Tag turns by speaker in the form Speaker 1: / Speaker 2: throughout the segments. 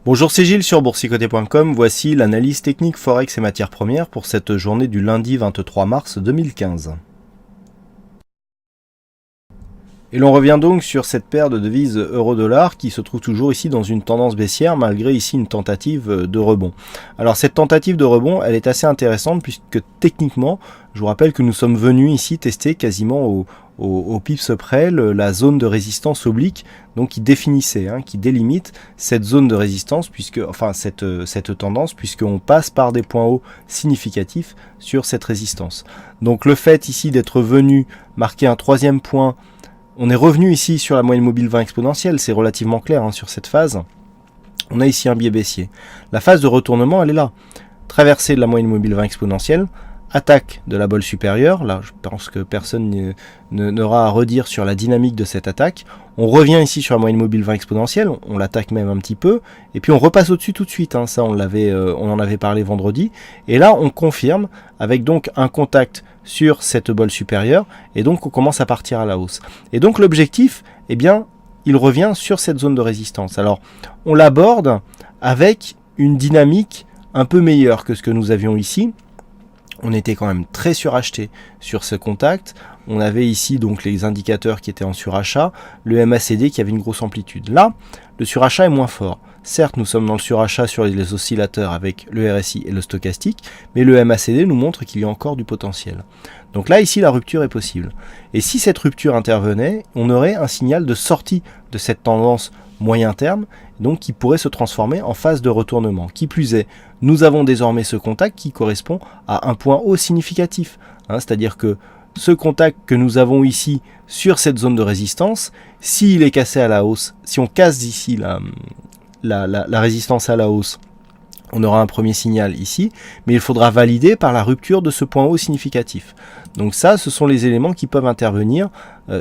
Speaker 1: Bonjour, c'est Gilles sur boursicoté.com. Voici l'analyse technique Forex et matières premières pour cette journée du lundi 23 mars 2015. Et l'on revient donc sur cette paire de devises euro-dollar qui se trouve toujours ici dans une tendance baissière malgré ici une tentative de rebond. Alors cette tentative de rebond, elle est assez intéressante puisque techniquement, je vous rappelle que nous sommes venus ici tester quasiment au pips près la zone de résistance oblique, donc qui définissait, qui délimite cette zone de résistance, cette tendance, puisqu'on passe par des points hauts significatifs sur cette résistance. Donc le fait ici d'être venu marquer un troisième point, on est revenu ici sur la moyenne mobile 20 exponentielle, c'est relativement clair sur cette phase. On a ici un biais baissier. La phase de retournement, elle est là. Traversée de la moyenne mobile 20 exponentielle, attaque de la bolle supérieure. Là, je pense que personne n'aura à redire sur la dynamique de cette attaque. On revient ici sur la moyenne mobile 20 exponentielle, on l'attaque même un petit peu, et puis on repasse au-dessus tout de suite. Ça, on en avait parlé vendredi. Et là, on confirme avec donc un contact sur cette bolle supérieure, et donc on commence à partir à la hausse. Et donc l'objectif, eh bien, il revient sur cette zone de résistance. Alors, on l'aborde avec une dynamique un peu meilleure que ce que nous avions ici. On était quand même très suracheté sur ce contact. On avait ici donc les indicateurs qui étaient en surachat, le MACD qui avait une grosse amplitude. Là, le surachat est moins fort. Certes, nous sommes dans le surachat sur les oscillateurs avec le RSI et le stochastique, mais le MACD nous montre qu'il y a encore du potentiel. Donc là, ici, la rupture est possible. Et si cette rupture intervenait, on aurait un signal de sortie de cette tendance moyen terme, donc qui pourrait se transformer en phase de retournement. Qui plus est, nous avons désormais ce contact qui correspond à un point haut significatif. C'est-à-dire que ce contact que nous avons ici sur cette zone de résistance, s'il est cassé à la hausse, si on casse ici la résistance à la hausse, on aura un premier signal ici, mais il faudra valider par la rupture de ce point haut significatif. Donc ça, ce sont les éléments qui peuvent intervenir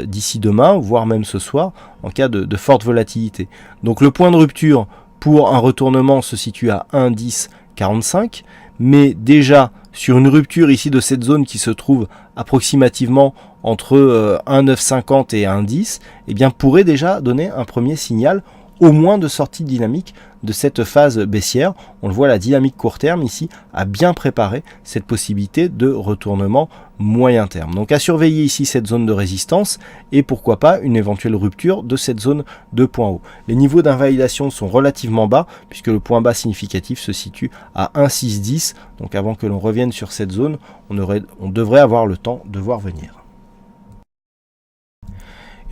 Speaker 1: d'ici demain, voire même ce soir, en cas de forte volatilité. Donc le point de rupture pour un retournement se situe à 1,1045, mais déjà sur une rupture ici de cette zone qui se trouve approximativement entre 1,950 et 1,10, eh bien pourrait déjà donner un premier signal au moins de sortie dynamique de cette phase baissière. On le voit, la dynamique court terme ici a bien préparé cette possibilité de retournement moyen terme. Donc à surveiller ici cette zone de résistance et pourquoi pas une éventuelle rupture de cette zone de point haut. Les niveaux d'invalidation sont relativement bas puisque le point bas significatif se situe à 1,610. Donc avant que l'on revienne sur cette zone, on devrait avoir le temps de voir venir.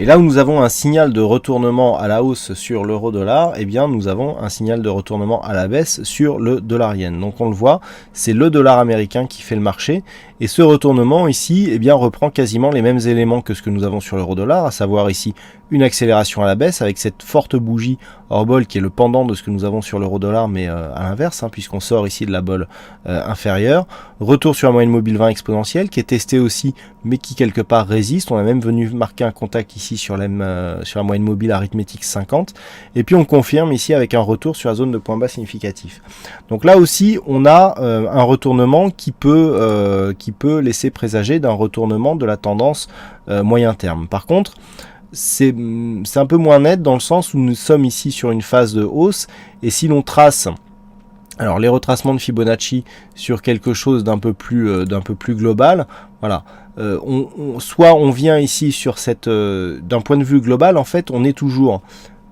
Speaker 1: Et là où nous avons un signal de retournement à la hausse sur l'euro-dollar, eh bien nous avons un signal de retournement à la baisse sur le dollar-yen. Donc on le voit, c'est le dollar américain qui fait le marché. Et ce retournement ici, eh bien, reprend quasiment les mêmes éléments que ce que nous avons sur l'euro-dollar, à savoir ici une accélération à la baisse avec cette forte bougie hors bol qui est le pendant de ce que nous avons sur l'euro-dollar, mais à l'inverse, puisqu'on sort ici de la bol inférieure. Retour sur la moyenne mobile 20 exponentielle qui est testée aussi, mais qui quelque part résiste. On a même venu marquer un contact ici sur la moyenne mobile arithmétique 50. Et puis on confirme ici avec un retour sur la zone de point bas significatif. Donc là aussi, on a un retournement qui peut laisser présager d'un retournement de la tendance moyen terme. Par contre, c'est un peu moins net dans le sens où nous sommes ici sur une phase de hausse, et si l'on trace alors les retracements de Fibonacci sur quelque chose d'un peu plus global, voilà, soit on vient ici sur d'un point de vue global, en fait on est toujours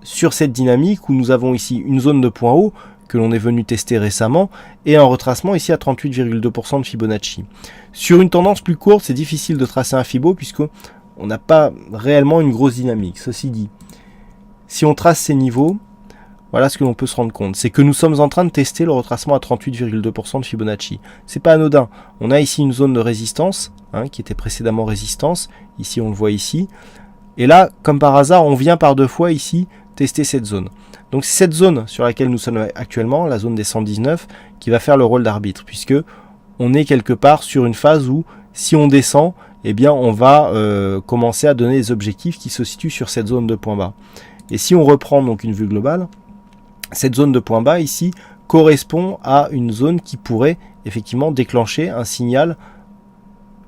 Speaker 1: sur cette dynamique où nous avons ici une zone de point haut que l'on est venu tester récemment, et un retracement ici à 38,2% de Fibonacci. Sur une tendance plus courte, c'est difficile de tracer un Fibo, puisqu'on n'a pas réellement une grosse dynamique. Ceci dit, si on trace ces niveaux, voilà ce que l'on peut se rendre compte. C'est que nous sommes en train de tester le retracement à 38,2% de Fibonacci. C'est pas anodin. On a ici une zone de résistance, qui était précédemment résistance. Ici, on le voit ici. Et là, comme par hasard, on vient par deux fois ici tester cette zone. Donc c'est cette zone sur laquelle nous sommes actuellement, la zone des 119, qui va faire le rôle d'arbitre, puisque on est quelque part sur une phase où, si on descend, eh bien on va commencer à donner des objectifs qui se situent sur cette zone de point bas. Et si on reprend donc une vue globale, cette zone de point bas ici correspond à une zone qui pourrait effectivement déclencher un signal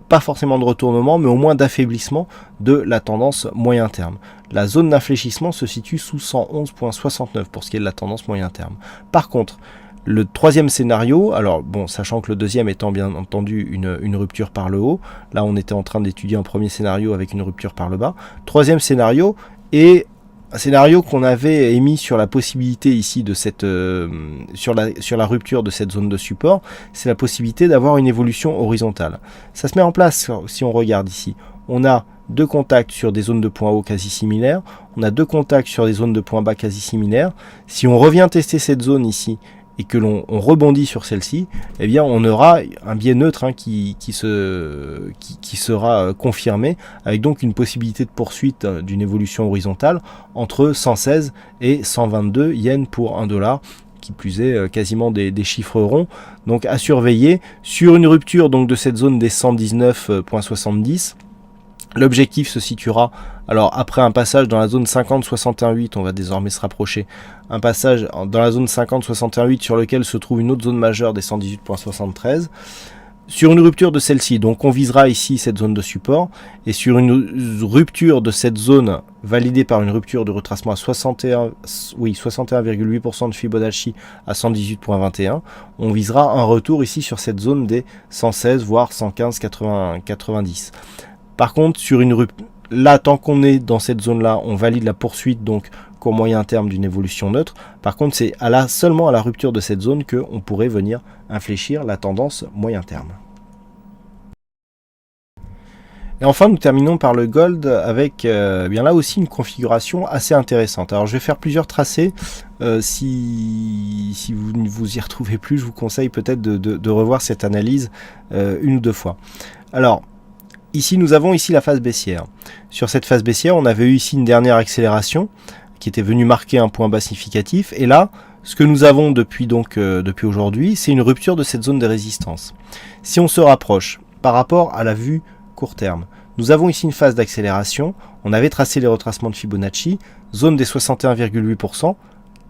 Speaker 1: pas forcément de retournement, mais au moins d'affaiblissement de la tendance moyen terme. La zone d'infléchissement se situe sous 111,69 pour ce qui est de la tendance moyen terme. Par contre, le troisième scénario, alors bon, sachant que le deuxième étant bien entendu une rupture par le haut, là on était en train d'étudier un premier scénario avec une rupture par le bas. Troisième scénario est un scénario qu'on avait émis sur la possibilité ici de cette sur la rupture de cette zone de support, c'est la possibilité d'avoir une évolution horizontale. Ça se met en place si on regarde ici. On a deux contacts sur des zones de points hauts quasi similaires, on a deux contacts sur des zones de points bas quasi similaires. Si on revient tester cette zone ici et que l'on rebondit sur celle-ci, eh bien on aura un biais neutre qui sera confirmé, avec donc une possibilité de poursuite d'une évolution horizontale entre 116 et 122 yens pour 1 dollar, qui plus est quasiment des chiffres ronds. Donc à surveiller sur une rupture donc de cette zone des 119,70. L'objectif se situera, alors après un passage dans la zone 50-61,8, on va désormais se rapprocher, un passage dans la zone 50-61,8 sur lequel se trouve une autre zone majeure des 118,73. Sur une rupture de celle-ci, donc on visera ici cette zone de support, et sur une rupture de cette zone validée par une rupture de retracement à 61,8% de Fibonacci à 118,21, on visera un retour ici sur cette zone des 116 voire 115,90. Par contre, sur une rupture, là, tant qu'on est dans cette zone-là, on valide la poursuite donc qu'au moyen terme d'une évolution neutre. Par contre, c'est seulement à la rupture de cette zone qu'on pourrait venir infléchir la tendance moyen terme. Et enfin, nous terminons par le gold avec bien là aussi une configuration assez intéressante. Alors, je vais faire plusieurs tracés. Si vous ne vous y retrouvez plus, je vous conseille peut-être de revoir cette analyse une ou deux fois. Alors, ici, nous avons ici la phase baissière. Sur cette phase baissière, on avait eu ici une dernière accélération qui était venue marquer un point bas significatif. Et là, ce que nous avons depuis aujourd'hui, c'est une rupture de cette zone de résistance. Si on se rapproche par rapport à la vue court terme, nous avons ici une phase d'accélération. On avait tracé les retracements de Fibonacci, zone des 61,8%.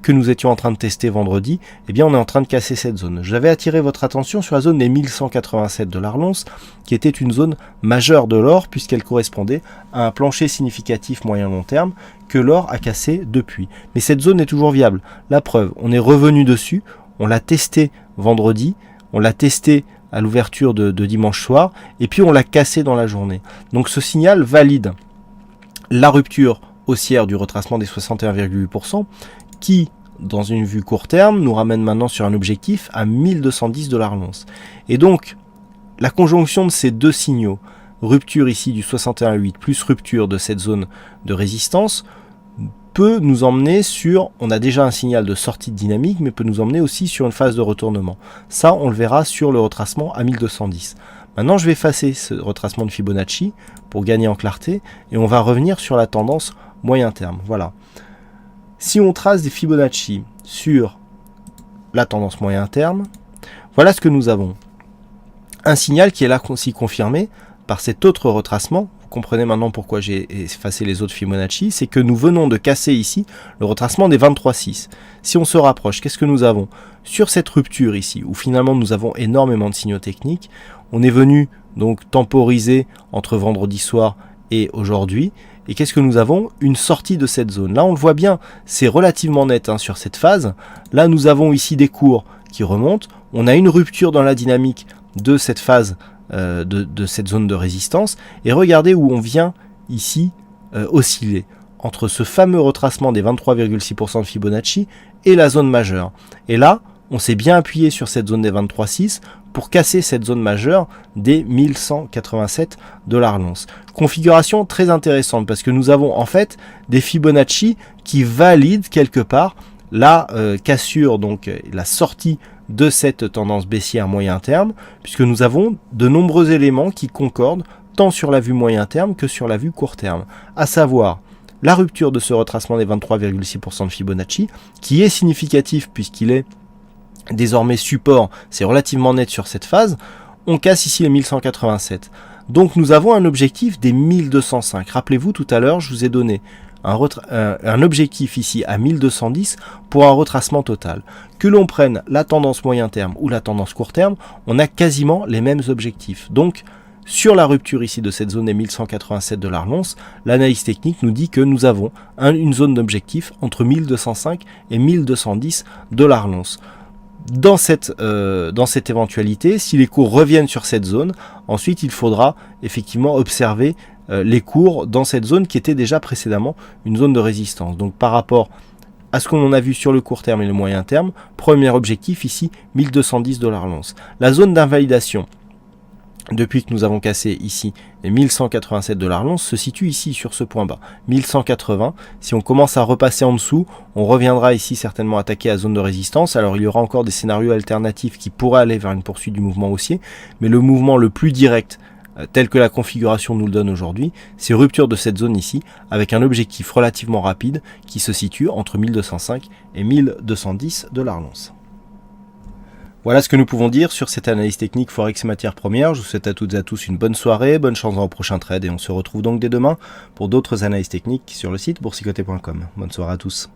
Speaker 1: Que nous étions en train de tester vendredi, eh bien on est en train de casser cette zone. J'avais attiré votre attention sur la zone des 1187 $ l'once, qui était une zone majeure de l'or, puisqu'elle correspondait à un plancher significatif moyen-long terme que l'or a cassé depuis. Mais cette zone est toujours viable. La preuve, on est revenu dessus, on l'a testé vendredi, on l'a testé à l'ouverture de dimanche soir, et puis on l'a cassé dans la journée. Donc ce signal valide la rupture haussière du retracement des 61,8%, qui, dans une vue court terme, nous ramène maintenant sur un objectif à 1210 $ l'once. Et donc, la conjonction de ces deux signaux, rupture ici du 61,8 plus rupture de cette zone de résistance, peut nous emmener sur, on a déjà un signal de sortie de dynamique, mais peut nous emmener aussi sur une phase de retournement. Ça, on le verra sur le retracement à 1210. Maintenant, je vais effacer ce retracement de Fibonacci pour gagner en clarté, et on va revenir sur la tendance moyen terme. Voilà. Si on trace des Fibonacci sur la tendance moyen terme, voilà ce que nous avons. Un signal qui est là aussi confirmé par cet autre retracement. Vous comprenez maintenant pourquoi j'ai effacé les autres Fibonacci. C'est que nous venons de casser ici le retracement des 23,6. Si on se rapproche, qu'est-ce que nous avons? Sur cette rupture ici, où finalement nous avons énormément de signaux techniques, on est venu donc temporiser entre vendredi soir et aujourd'hui. Et qu'est-ce que nous avons? Une sortie de cette zone. Là, on le voit bien, c'est relativement net sur cette phase. Là, nous avons ici des cours qui remontent. On a une rupture dans la dynamique de cette phase, de cette zone de résistance. Et regardez où on vient ici osciller entre ce fameux retracement des 23,6% de Fibonacci et la zone majeure. Et là, on s'est bien appuyé sur cette zone des 23,6 pour casser cette zone majeure des 1187 $ l'once. Configuration très intéressante parce que nous avons en fait des Fibonacci qui valident quelque part la cassure, donc la sortie de cette tendance baissière moyen terme, puisque nous avons de nombreux éléments qui concordent tant sur la vue moyen terme que sur la vue court terme, à savoir la rupture de ce retracement des 23,6% de Fibonacci, qui est significatif puisqu'il est désormais support, c'est relativement net sur cette phase. On casse ici les 1187. Donc nous avons un objectif des 1205. Rappelez-vous, tout à l'heure, je vous ai donné un objectif ici à 1210 pour un retracement total. Que l'on prenne la tendance moyen terme ou la tendance court terme, on a quasiment les mêmes objectifs. Donc Sur la rupture ici de cette zone des 1187 $ l'once, l'analyse technique nous dit que nous avons une zone d'objectif entre 1205 et 1210 $ l'once. Dans cette éventualité, si les cours reviennent sur cette zone, ensuite il faudra effectivement observer les cours dans cette zone qui était déjà précédemment une zone de résistance. Donc par rapport à ce qu'on a vu sur le court terme et le moyen terme, premier objectif ici, 1210 $ l'once. La zone d'invalidation, depuis que nous avons cassé ici les 1187 $ l'once, se situe ici sur ce point bas, 1180. Si on commence à repasser en dessous, on reviendra ici certainement attaquer la zone de résistance. Alors il y aura encore des scénarios alternatifs qui pourraient aller vers une poursuite du mouvement haussier, mais le mouvement le plus direct, tel que la configuration nous le donne aujourd'hui, c'est rupture de cette zone ici, avec un objectif relativement rapide qui se situe entre 1205 et 1210 $ l'once. Voilà ce que nous pouvons dire sur cette analyse technique Forex et matières premières. Je vous souhaite à toutes et à tous une bonne soirée, bonne chance dans le prochain trade et on se retrouve donc dès demain pour d'autres analyses techniques sur le site boursicoté.com. Bonne soirée à tous.